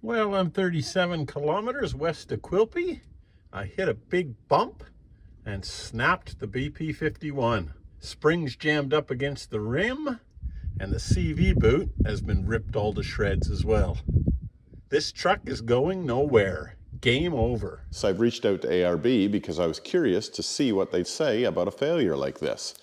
Well, I'm 37 kilometers west of Quilpie. I hit a big bump and snapped the BP51. Springs jammed up against the rim, and the CV boot has been ripped all to shreds as well. This truck is going nowhere. Game over. So I've reached out to ARB because I was curious to see what they'd say about a failure like this.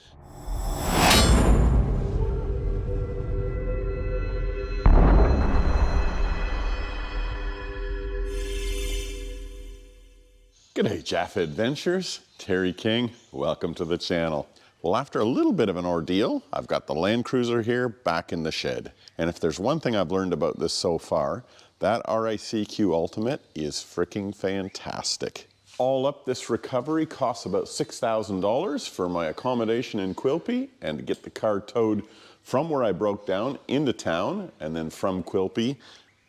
G'day Jafffa Adventures, Terry King, welcome to the channel. Well, after a little bit of an ordeal, I've got the Landcruiser here back in the shed. And if there's one thing I've learned about this so far, that RICQ Ultimate is freaking fantastic. All up, this recovery costs about $6,000 for my accommodation in Quilpie and to get the car towed from where I broke down into town and then from Quilpie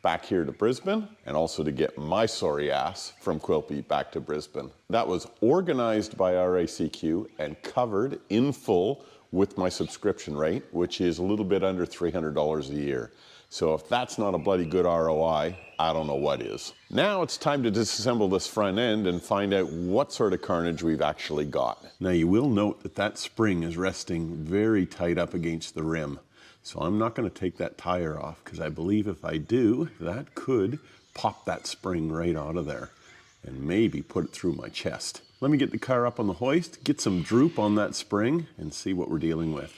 back here to Brisbane, and also to get my sorry ass from Quilpie back to Brisbane. That was organized by RICQ and covered in full with my subscription rate, which is a little bit under $300 a year. So if that's not a bloody good ROI, I don't know what is. Now it's time to disassemble this front end and find out what sort of carnage we've actually got. Now you will note that that spring is resting very tight up against the rim. So I'm not going to take that tire off because I believe if I do, that could pop that spring right out of there and maybe put it through my chest. Let me get the car up on the hoist, get some droop on that spring and see what we're dealing with.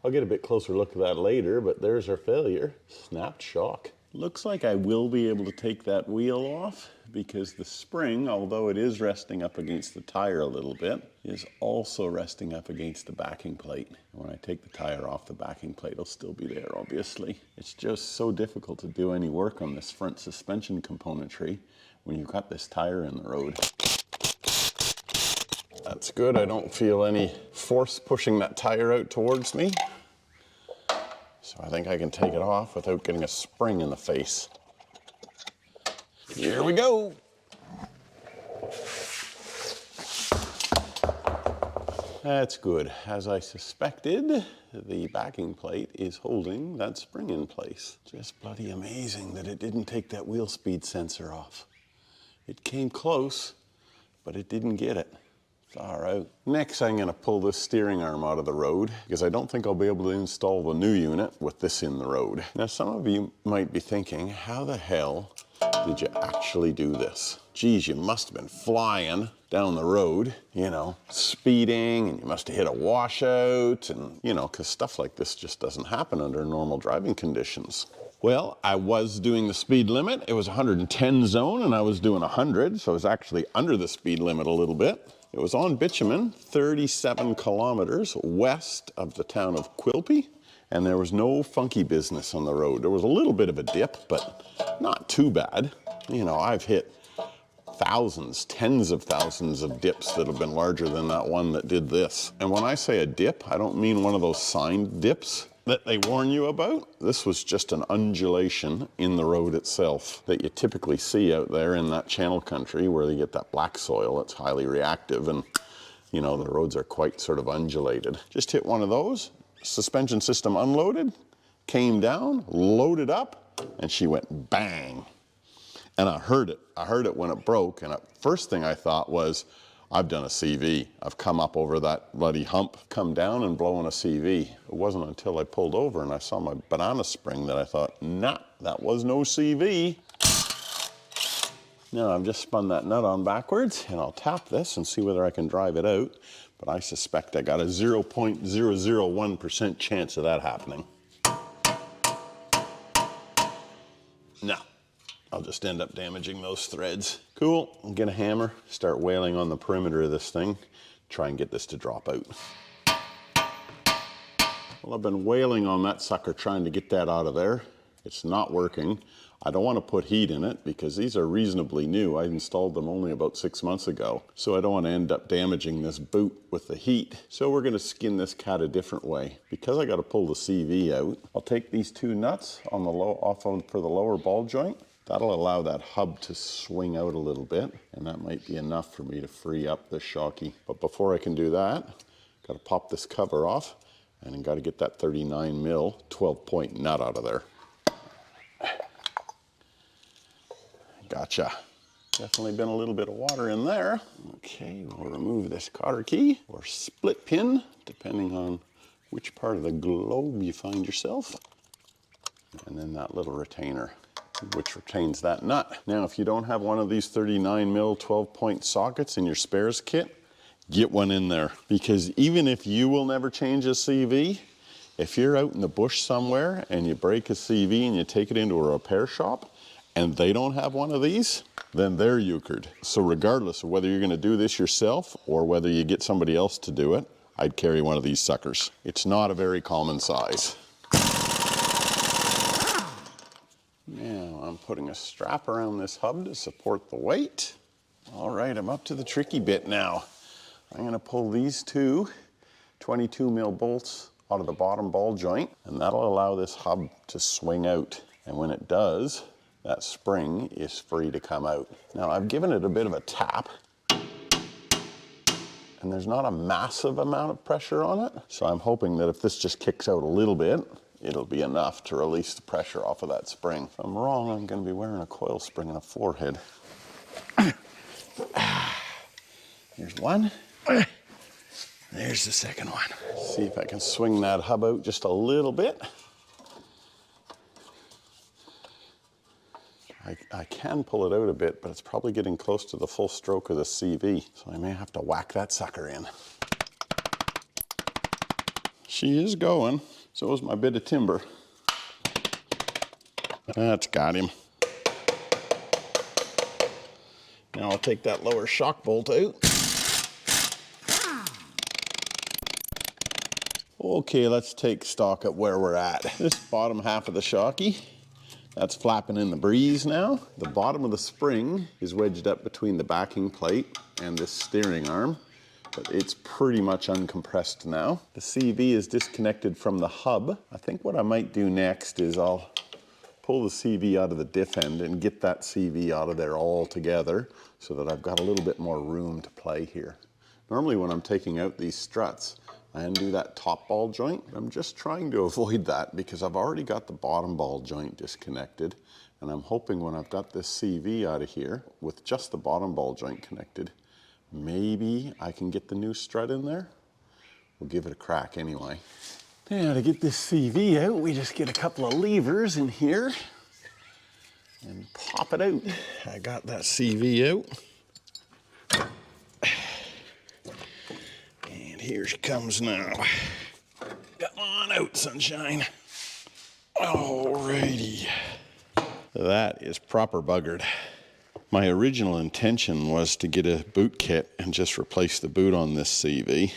I'll get a bit closer look at that later, but there's our failure. Snapped shock. Looks like I will be able to take that wheel off because the spring, although it is resting up against the tire a little bit, is also resting up against the backing plate. When I take the tire off, the backing plate will still be there, obviously. It's just so difficult to do any work on this front suspension componentry when you've got this tire in the road. That's good. I don't feel any force pushing that tire out towards me. So I think I can take it off without getting a spring in the face. Here we go. That's good. As I suspected, the backing plate is holding that spring in place. Just bloody amazing that it didn't take that wheel speed sensor off. It came close, but it didn't get it. Far out. Next, I'm going to pull this steering arm out of the road because I don't think I'll be able to install the new unit with this in the road. Now, some of you might be thinking, how the hell did you actually do this? Geez, you must have been flying down the road, you know, speeding, and you must have hit a washout, and, you know, because stuff like this just doesn't happen under normal driving conditions. Well, I was doing the speed limit. It was 110 zone, and I was doing 100, so I was actually under the speed limit a little bit. It was on bitumen, 37 kilometers west of the town of Quilpie, and there was no funky business on the road. There was a little bit of a dip, but not too bad. You know, I've hit thousands, tens of thousands of dips that have been larger than that one that did this. And when I say a dip, I don't mean one of those signed dips that they warn you about. This was just an undulation in the road itself that you typically see out there in that channel country where they get that black soil that's highly reactive, and you know, the roads are quite sort of undulated. Just hit one of those, suspension system unloaded, came down, loaded up, and she went bang. And I heard it when it broke, and the first thing I thought was, I've done a CV. I've come up over that bloody hump, come down and blown a CV. It wasn't until I pulled over and I saw my banana spring that I thought, nah, that was no CV. Now I've just spun that nut on backwards, and I'll tap this and see whether I can drive it out. But I suspect I got a 0.001% chance of that happening. No. I'll just end up damaging those threads. Cool, I'll get a hammer, start wailing on the perimeter of this thing, try and get this to drop out. Well, I've been wailing on that sucker trying to get that out of there. It's not working. I don't want to put heat in it because these are reasonably new. I installed them only about 6 months ago. So I don't want to end up damaging this boot with the heat. So we're going to skin this cat a different way. Because I got to pull the CV out, I'll take these two nuts on the for the lower ball joint. That'll allow that hub to swing out a little bit, and that might be enough for me to free up the shocky. But before I can do that, got to pop this cover off And then got to get that 39 mil 12-point nut out of there. Gotcha. Definitely been a little bit of water in there. Okay, we'll remove this cotter key or split pin, depending on which part of the globe you find yourself. And then that little retainer, which retains that nut. Now, if you don't have one of these 39 mil 12-point sockets in your spares kit, get one in there. Because even if you will never change a CV, if you're out in the bush somewhere and you break a CV and you take it into a repair shop and they don't have one of these, then they're euchred. So regardless of whether you're gonna do this yourself or whether you get somebody else to do it, I'd carry one of these suckers. It's not a very common size. Now I'm putting a strap around this hub to support the weight. All right, I'm up to the tricky bit now. I'm gonna pull these two 22 mil bolts out of the bottom ball joint, and that'll allow this hub to swing out. And when it does, that spring is free to come out. Now I've given it a bit of a tap, and there's not a massive amount of pressure on it. So I'm hoping that if this just kicks out a little bit, it'll be enough to release the pressure off of that spring. If I'm wrong, I'm gonna be wearing a coil spring and a forehead. Here's one. There's the second one. See if I can swing that hub out just a little bit. I can pull it out a bit, but it's probably getting close to the full stroke of the CV, so I may have to whack that sucker in. She is going. So is my bit of timber. That's got him. Now I'll take that lower shock bolt out. Okay, let's take stock at where we're at. This bottom half of the shocky, that's flapping in the breeze now. The bottom of the spring is wedged up between the backing plate and this steering arm, but it's pretty much uncompressed now. The CV is disconnected from the hub. I think what I might do next is I'll pull the CV out of the diff end and get that CV out of there all together so that I've got a little bit more room to play here. Normally when I'm taking out these struts, I undo that top ball joint. I'm just trying to avoid that because I've already got the bottom ball joint disconnected, and I'm hoping when I've got this CV out of here with just the bottom ball joint connected, maybe I can get the new strut in there. We'll give it a crack anyway. Now to get this CV out, we just get a couple of levers in here and pop it out. I got that CV out. And here she comes now. Come on out, sunshine. Alrighty. That is proper buggered. My original intention was to get a boot kit and just replace the boot on this CV.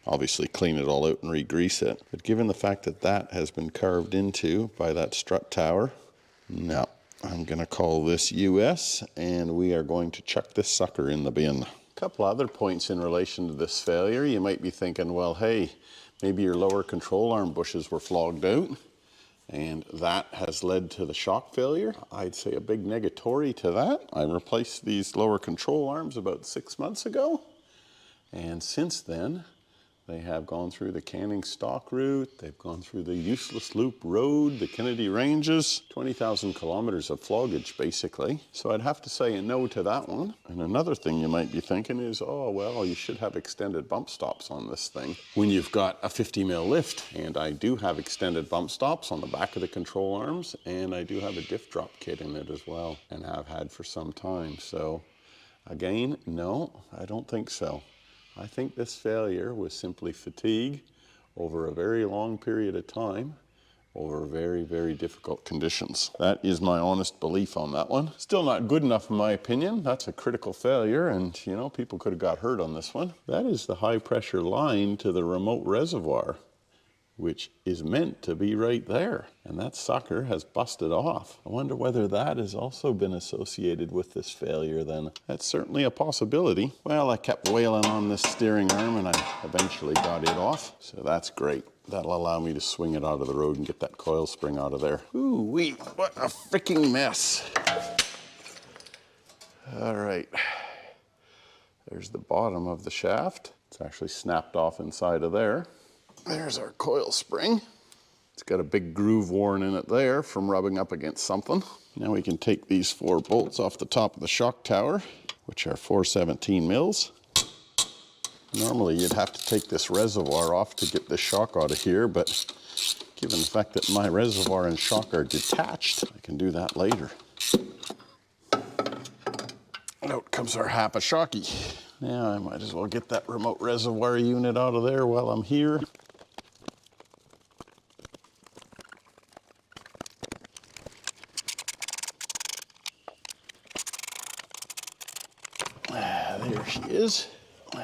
Obviously clean it all out and re-grease it. But given the fact that that has been carved into by that strut tower, no. I'm gonna call this US and we are going to chuck this sucker in the bin. A couple other points in relation to this failure. You might be thinking, well, hey, maybe your lower control arm bushes were flogged out and that has led to the shock failure. I'd say a big negatory to that. I replaced these lower control arms about 6 months ago, and since then they have gone through the canning stock route, they've gone through the useless loop road, the Kennedy Ranges, 20,000 kilometers of floggage basically. So I'd have to say a no to that one. And another thing you might be thinking is, oh well, you should have extended bump stops on this thing when you've got a 50 mil lift. And I do have extended bump stops on the back of the control arms, and I do have a diff drop kit in it as well, and have had for some time. So again, no, I don't think so. I think this failure was simply fatigue over a very long period of time, over very, very difficult conditions. That is my honest belief on that one. Still not good enough in my opinion. That's a critical failure, and you know, people could have got hurt on this one. That is the high pressure line to the remote reservoir, which is meant to be right there. And that sucker has busted off. I wonder whether that has also been associated with this failure then. That's certainly a possibility. Well, I kept wailing on this steering arm and I eventually got it off. So that's great. That'll allow me to swing it out of the road and get that coil spring out of there. Ooh-wee, what a freaking mess. All right. There's the bottom of the shaft. It's actually snapped off inside of there. There's our coil spring. It's got a big groove worn in it there from rubbing up against something. Now we can take these 4 bolts off the top of the shock tower, which are 417 mils. Normally you'd have to take this reservoir off to get the shock out of here, but given the fact that my reservoir and shock are detached, I can do that later. And out comes our Jafffa shocky. Now I might as well get that remote reservoir unit out of there while I'm here. There she is.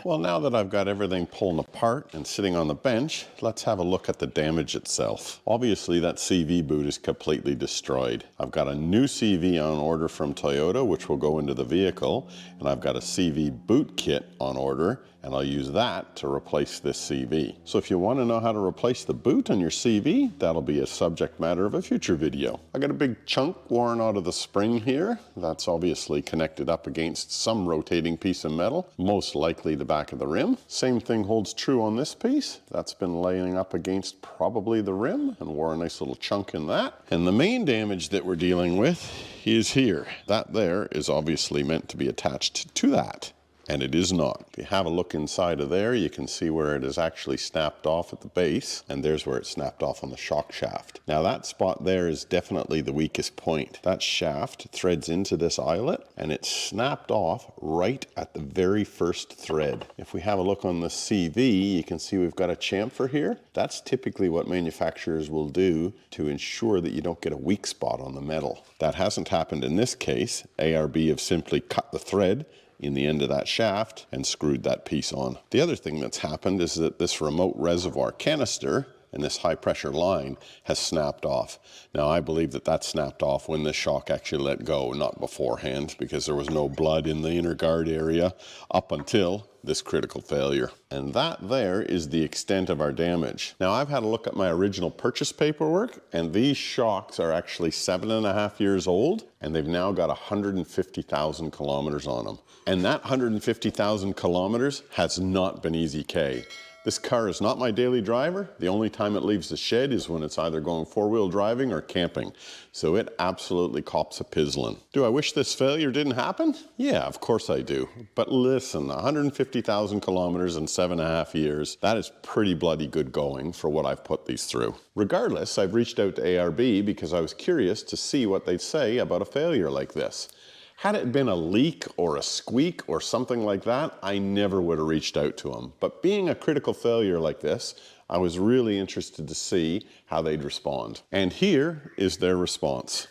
Well, now that I've got everything pulling apart and sitting on the bench, let's have a look at the damage itself. Obviously, that CV boot is completely destroyed. I've got a new CV on order from Toyota, which will go into the vehicle, and I've got a CV boot kit on order, and I'll use that to replace this CV. So if you want to know how to replace the boot on your CV, that'll be a subject matter of a future video. I got a big chunk worn out of the spring here. That's obviously connected up against some rotating piece of metal, most likely the back of the rim. Same thing holds true on this piece. That's been laying up against probably the rim and wore a nice little chunk in that. And the main damage that we're dealing with is here. That there is obviously meant to be attached to that, and it is not. If you have a look inside of there, you can see where it is actually snapped off at the base, and there's where it snapped off on the shock shaft. Now that spot there is definitely the weakest point. That shaft threads into this eyelet, and it snapped off right at the very first thread. If we have a look on the CV, you can see we've got a chamfer here. That's typically what manufacturers will do to ensure that you don't get a weak spot on the metal. That hasn't happened in this case. ARB have simply cut the thread in the end of that shaft and screwed that piece on. The other thing that's happened is that this remote reservoir canister and this high pressure line has snapped off. Now I believe that that snapped off when the shock actually let go, not beforehand, because there was no blood in the inner guard area up until this critical failure. And that there is the extent of our damage. Now I've had a look at my original purchase paperwork, and these shocks are actually 7.5 years old, and they've now got 150,000 kilometers on them. And that 150,000 kilometers has not been easy K. This car is not my daily driver. The only time it leaves the shed is when it's either going 4-wheel driving or camping. So it absolutely cops a pizzlin'. Do I wish this failure didn't happen? Yeah, of course I do. But listen, 150,000 kilometers in 7.5 years, that is pretty bloody good going for what I've put these through. Regardless, I've reached out to ARB because I was curious to see what they'd say about a failure like this. Had it been a leak or a squeak or something like that, I never would have reached out to them. But being a critical failure like this, I was really interested to see how they'd respond. And here is their response.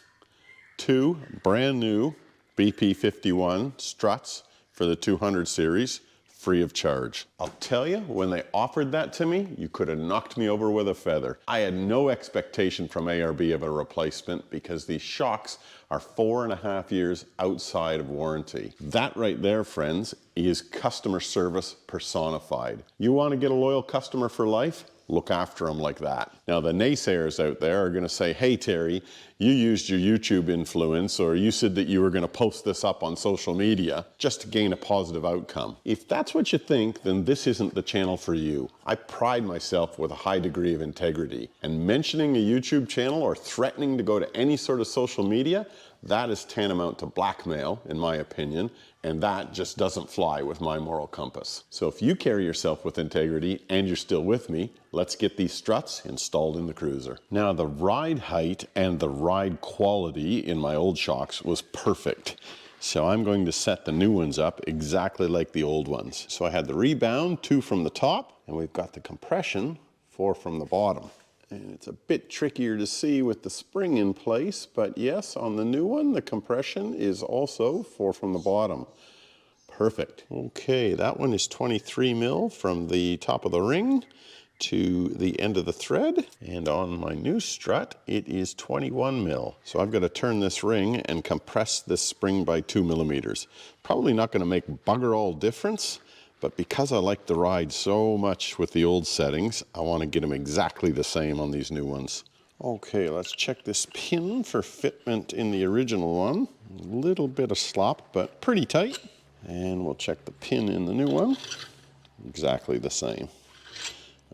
2 brand new BP51 struts for the 200 series, free of charge. I'll tell you, when they offered that to me, you could have knocked me over with a feather. I had no expectation from ARB of a replacement because these shocks are 4.5 years outside of warranty. That right there, friends, is customer service personified. You want to get a loyal customer for life? Look after them like that. Now the naysayers out there are going to say, hey Terry, you used your YouTube influence, or you said that you were going to post this up on social media just to gain a positive outcome. If that's what you think, then this isn't the channel for you. I pride myself with a high degree of integrity, and mentioning a YouTube channel or threatening to go to any sort of social media, that is tantamount to blackmail, in my opinion, and that just doesn't fly with my moral compass. So if you carry yourself with integrity and you're still with me, let's get these struts installed in the cruiser. Now the ride height and the ride quality in my old shocks was perfect. So I'm going to set the new ones up exactly like the old ones. So I had the rebound, 2 from the top, and we've got the compression, 4 from the bottom. And it's a bit trickier to see with the spring in place, but yes, on the new one, the compression is also 4 from the bottom. Perfect. Okay, that one is 23 mil from the top of the ring to the end of the thread. And on my new strut, it is 21 mil. So I've got to turn this ring and compress this spring by 2 millimeters. Probably not going to make bugger all difference, but because I like the ride so much with the old settings, I want to get them exactly the same on these new ones. Okay, let's check this pin for fitment in the original one. A little bit of slop, but pretty tight. And we'll check the pin in the new one. Exactly the same.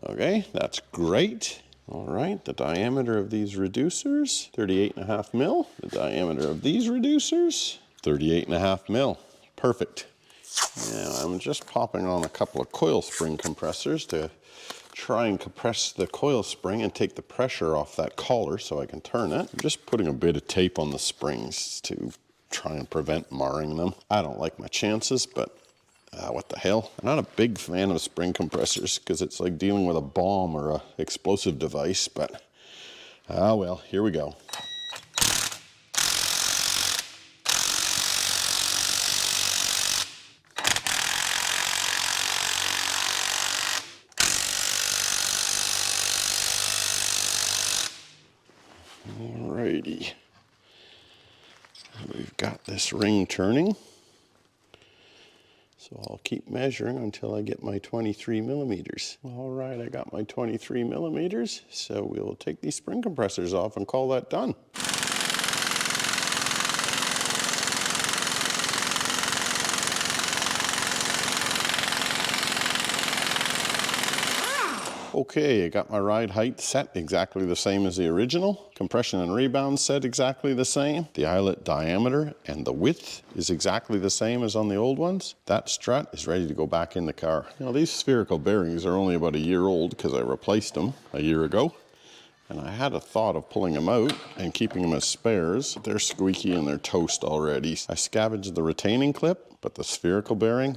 Okay, that's great. All right, the diameter of these reducers, 38.5 mil. The diameter of these reducers, 38.5 mil. Perfect. Now I'm just popping on a couple of coil spring compressors to try and compress the coil spring and take the pressure off that collar so I can turn it. I'm just putting a bit of tape on the springs to try and prevent marring them. I don't like my chances, but what the hell? I'm not a big fan of spring compressors because it's like dealing with a bomb or an explosive device, but well, here we go. Alrighty. We've got this ring turning. So I'll keep measuring until I get my 23 millimeters. All right, I got my 23 millimeters. So we'll take these spring compressors off and call that done. Okay, I got my ride height set exactly the same as the original. Compression and rebound set exactly the same. The eyelet diameter and the width is exactly the same as on the old ones. That strut is ready to go back in the car. Now these spherical bearings are only about a year old because I replaced them a year ago. And I had a thought of pulling them out and keeping them as spares. They're squeaky and they're toast already. I scavenged the retaining clip, but the spherical bearing,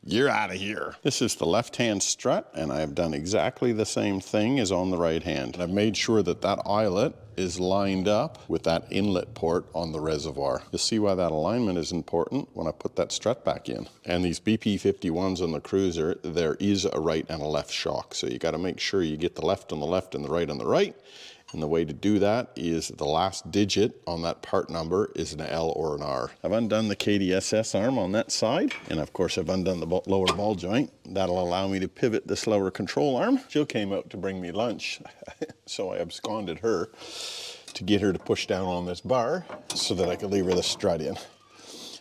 you're out of here. This is the left-hand strut, and I've done exactly the same thing as on the right hand. I've made sure that that eyelet is lined up with that inlet port on the reservoir. You'll see why that alignment is important when I put that strut back in. And these BP51s on the Cruiser, there is a right and a left shock. So you gotta make sure you get the left on the left and the right on the right. And the way to do that is the last digit on that part number is an L or an R. I've undone the KDSS arm on that side, and of course I've undone the lower ball joint. That'll allow me to pivot this lower control arm. Jill came out to bring me lunch, so I absconded her to get her to push down on this bar so that I could leave her the strut in.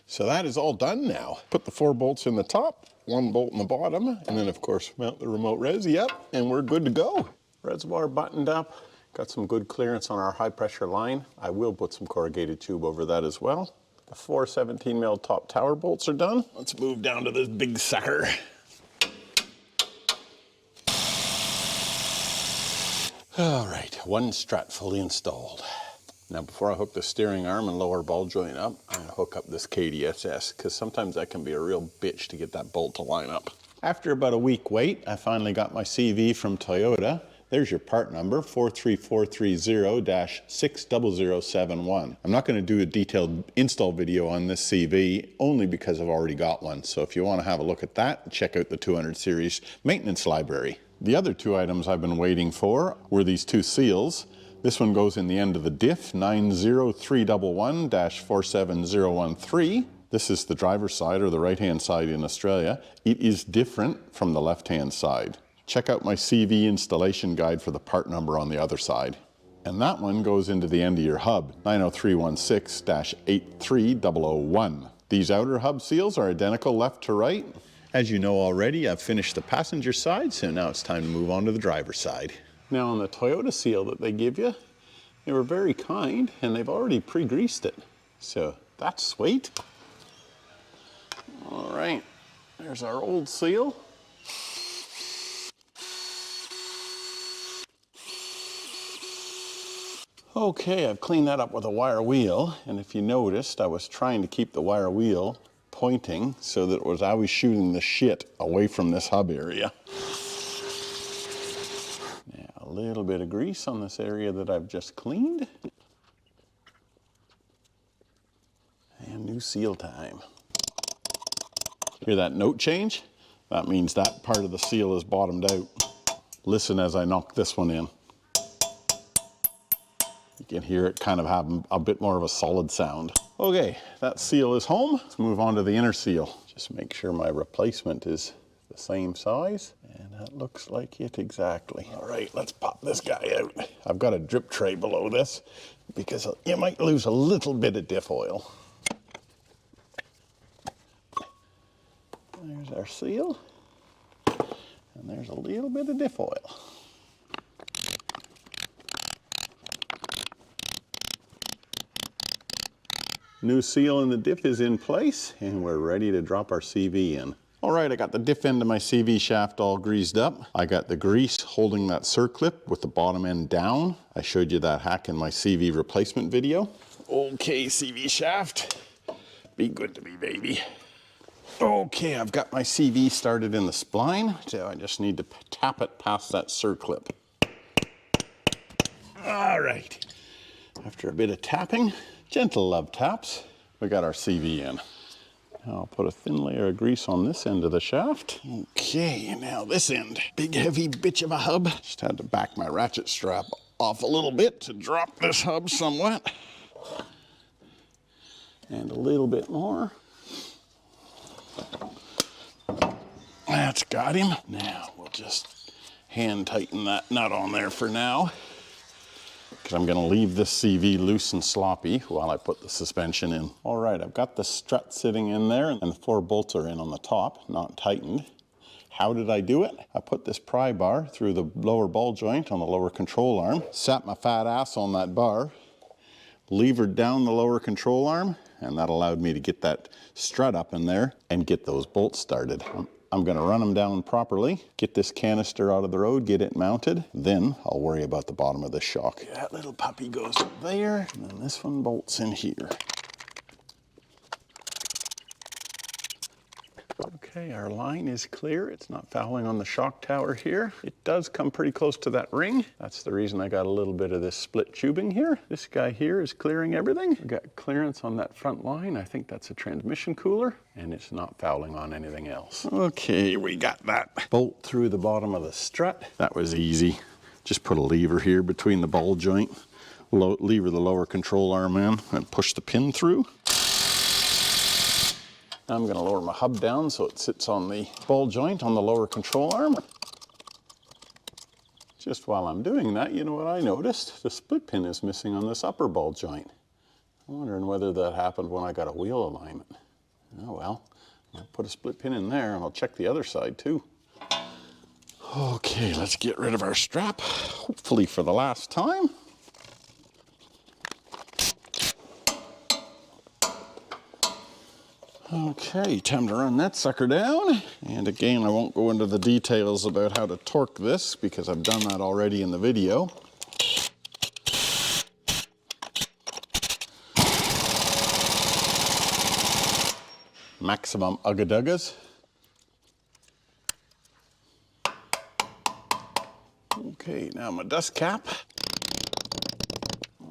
So that is all done now. Put the 4 bolts in the top, 1 bolt in the bottom, and then of course mount the remote res, yep, and we're good to go. Reservoir buttoned up. Got some good clearance on our high pressure line. I will put some corrugated tube over that as well. The 4 17 mil top tower bolts are done. Let's move down to this big sucker. All right, 1 strut fully installed. Now before I hook the steering arm and lower ball joint up, I'm gonna hook up this KDSS because sometimes that can be a real bitch to get that bolt to line up. After about a week wait, I finally got my CV from Toyota. There's your part number, 43430-60071. I'm not going to do a detailed install video on this CV only because I've already got one. So if you want to have a look at that, check out the 200 series maintenance library. The other 2 items I've been waiting for were these 2 seals. This one goes in the end of the diff, 90311-47013. This is the driver's side or the right-hand side in Australia. It is different from the left-hand side. Check out my CV installation guide for the part number on the other side. And that one goes into the end of your hub, 90316-83001. These outer hub seals are identical left to right. As you know already, I've finished the passenger side, so now it's time to move on to the driver's side. Now on the Toyota seal that they give you, they were very kind and they've already pre-greased it. So that's sweet. All right, there's our old seal. Okay, I've cleaned that up with a wire wheel, and if you noticed, I was trying to keep the wire wheel pointing so that it was always shooting the shit away from this hub area. Now, a little bit of grease on this area that I've just cleaned. And new seal time. Hear that note change? That means that part of the seal is bottomed out. Listen as I knock this one in. You can hear it kind of have a bit more of a solid sound. Okay, that seal is home. Let's move on to the inner seal. Just make sure my replacement is the same size. And that looks like it exactly. All right, let's pop this guy out. I've got a drip tray below this because you might lose a little bit of diff oil. There's our seal. And there's a little bit of diff oil. New seal in the diff is in place, and we're ready to drop our CV in. All right, I got the diff end of my CV shaft all greased up. I got the grease holding that circlip with the bottom end down. I showed you that hack in my CV replacement video. Okay, CV shaft, be good to me, baby. Okay, I've got my CV started in the spline, so I just need to tap it past that circlip. All right, after a bit of tapping, gentle love taps, we got our CV in. Now I'll put a thin layer of grease on this end of the shaft. Okay, now this end, big heavy bitch of a hub. Just had to back my ratchet strap off a little bit to drop this hub somewhat. And a little bit more. That's got him. Now we'll just hand tighten that nut on there for now, because I'm going to leave this CV loose and sloppy while I put the suspension in. All right, I've got the strut sitting in there and the 4 bolts are in on the top, not tightened. How did I do it? I put this pry bar through the lower ball joint on the lower control arm, sat my fat ass on that bar, levered down the lower control arm, and that allowed me to get that strut up in there and get those bolts started. I'm going to run them down properly, get this canister out of the road, get it mounted, then I'll worry about the bottom of the shock. That little puppy goes there, and then this one bolts in here. Okay, our line is clear. It's not fouling on the shock tower here. It does come pretty close to that ring. That's the reason I got a little bit of this split tubing here. This guy here is clearing everything. We got clearance on that front line. I think that's a transmission cooler, and it's not fouling on anything else. Okay, we got that bolt through the bottom of the strut. That was easy. Just put a lever here between the ball joint, lever the lower control arm in, and push the pin through. I'm going to lower my hub down so it sits on the ball joint on the lower control arm. Just while I'm doing that, you know what I noticed? The split pin is missing on this upper ball joint. I'm wondering whether that happened when I got a wheel alignment. Oh well, I'll put a split pin in there and I'll check the other side too. Okay, let's get rid of our strap, hopefully for the last time. Okay, time to run that sucker down. And again, I won't go into the details about how to torque this because I've done that already in the video. Maximum ugga-duggas. Okay, now my dust cap.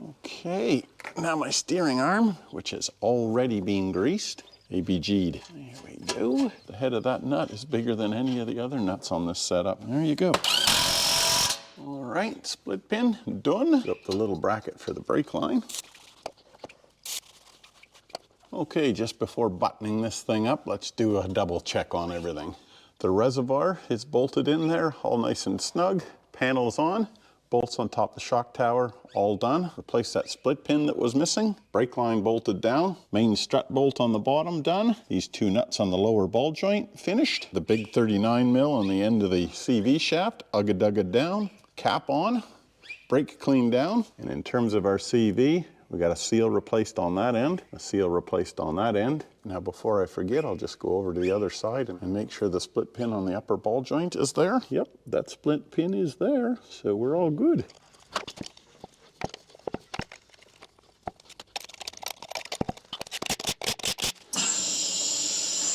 Okay, now my steering arm, which has already been greased. ABG'd. There we go. The head of that nut is bigger than any of the other nuts on this setup. There you go. All right, split pin done. Up the little bracket for the brake line. Okay, just before buttoning this thing up, let's do a double check on everything. The reservoir is bolted in there, all nice and snug. Panels on. Bolts on top of the shock tower, all done. Replace that split pin that was missing. Brake line bolted down. Main strut bolt on the bottom done. These 2 nuts on the lower ball joint finished. The big 39 mil on the end of the CV shaft, ugga-dugga down. Cap on, brake cleaned down. And in terms of our CV, we got a seal replaced on that end, a seal replaced on that end. Now before I forget, I'll just go over to the other side and make sure the split pin on the upper ball joint is there. Yep, that split pin is there, so we're all good.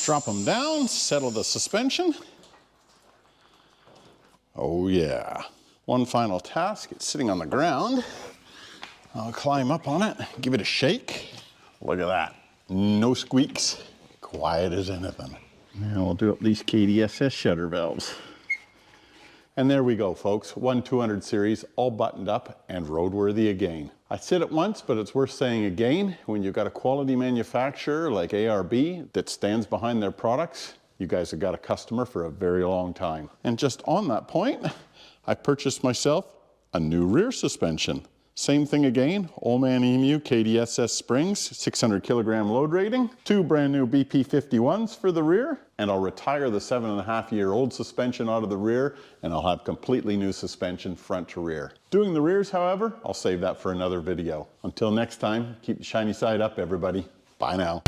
Drop them down, settle the suspension. Oh yeah. One final task, it's sitting on the ground. I'll climb up on it, give it a shake. Look at that, no squeaks, quiet as anything. Now we'll do up these KDSS shutter valves. And there we go, folks, 200 series, all buttoned up and roadworthy again. I said it once, but it's worth saying again, when you've got a quality manufacturer like ARB that stands behind their products, you guys have got a customer for a very long time. And just on that point, I purchased myself a new rear suspension. Same thing again, OME EMU KDSS springs, 600 kilogram load rating, 2 brand new BP51s for the rear, and I'll retire the 7.5-year-old suspension out of the rear, and I'll have completely new suspension front to rear. Doing the rears, however, I'll save that for another video. Until next time, keep the shiny side up, everybody. Bye now.